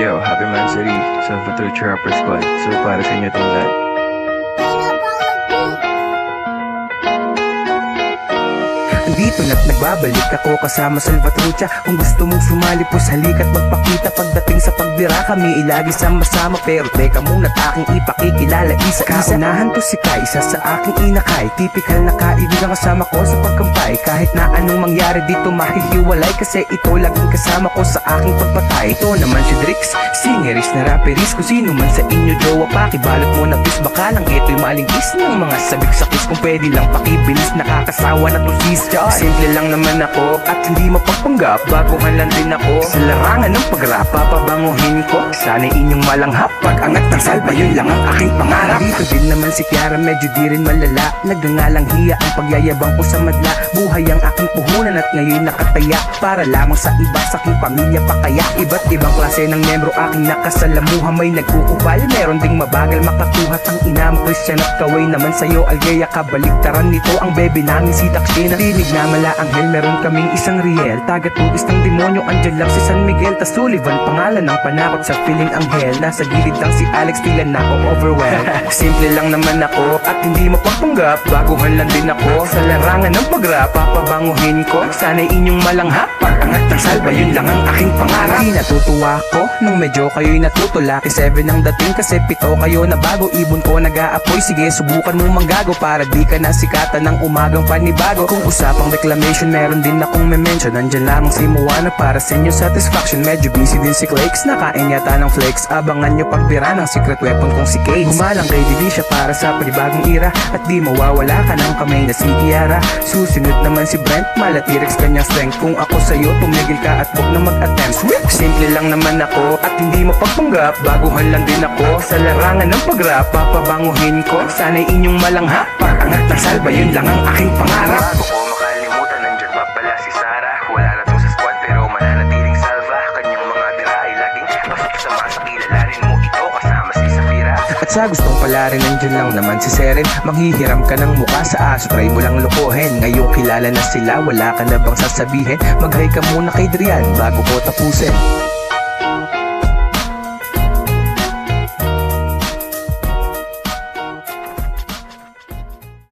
Yo, happy Mansari sa Fatrucci Rapper Squad. So para sa inyo itong lahat. Andito na't nagbabalik ako kasama Salvatrucha. Kung gusto mong sumali po halika't magpakita. Pagdating sa pagbira kami ilagi sama-sama. Pero teka muna't aking ipakikilala isa-isa. Kaunahan to si Kai, isa sa aking inakay. Tipikal na kaibigan kasama ko sa pagkampay. Kahit na anong mangyari dito mahihiwalay. Kasi ito laging kasama ko sa aking pagpatay. Ito naman si Drix, singeris na rapperis. Kung sino man sa inyo jowa pakibalot mo na bis. Baka lang ito'y malingkis ng mga sabik-sakis. Kung pwede lang pakibilis, nakakasawa na to sis. Simple lang naman ako at hindi mapagpanggap. Baguhan lang din ako sa larangan ng pag-rap. Papabanguhin ko, sana'y inyong malanghap. Pag-angat ng salba, yun lang ang aking pangarap. Dito din naman si Kiara, medyo di rin malala. Nagngangalang hiya ang pagyayabang ko sa madla. Buhay ang aking puhunan at ngayon nakataya. Para lamang sa iba, sa aking pamilya pa kaya. Iba't ibang klase ng membro aking nakasalamuha. May nagkukupal, meron ding mabagal makakuha. Ang ina mo Christian at kaway naman sa'yo Algeya. Kabaliktaran nito ang bebe namin si Takshina. Tinig na mala anghel, meron kaming isang riel. Taga-tugis ng demonyo, andyan lang si San Miguel. Tas Sullivan, pangalan ng panakot sa feeling anghel. Nasa gilid lang si Alex, tila na ako overwhelmed. Simple lang naman ako at hindi mapagpanggap. Baguhan lang din ako sa larangan ng pag-rap. Papabanguhin ko, sana'y inyong malanghap. Pag-angat ng salba, yun lang ang aking pangarap. Di natutuwa ko nung medyo kayo'y natutulaki. 7 ang dating kasi 7 kayo na bago. Ibon ko nag-aapoy, sige subukan mo manggago. Para di ka nasikatan ng umagang panibago. Kung usapang reclamation, meron din akong me-mention. Nandyan lamang si Moana para sa inyong satisfaction. Medyo busy din si Clake's, nakain yata ng flakes. Abangan nyo pagbira ng secret weapon kong si Cades. Gumalang kay Delisha para sa panibagong era. At di mawawala ka ng kamay na si Kiara. Susunod naman si Brent, malatirex kanyang strength. Kung ako sa'yo, tumigil ka at huwag na mag-attempt. Simple lang naman ako at hindi mapagpanggap. Baguhan lang din ako sa larangan ng pag-rap. Papabanguhin ko, sana'y inyong malanghap. Pag-angat ng salba, yun lang ang aking pangarap. Bago ko makalimutan, nandyan pa pala si Sarah. Wala na to sa squad pero mananatiling salva. Kanyang mga bira ay laging pasok sa masa. Kilalanin mo ito kasama si Safira. At sa gustong pala rin, nandyan lang naman si Seren. Manghihiram ka ng mukha sa aso, try mo lang lukuhin. Ngayong kilala na sila, wala ka na bang sasabihin? Mag-hi ka muna kay Drian bago ko tapusin.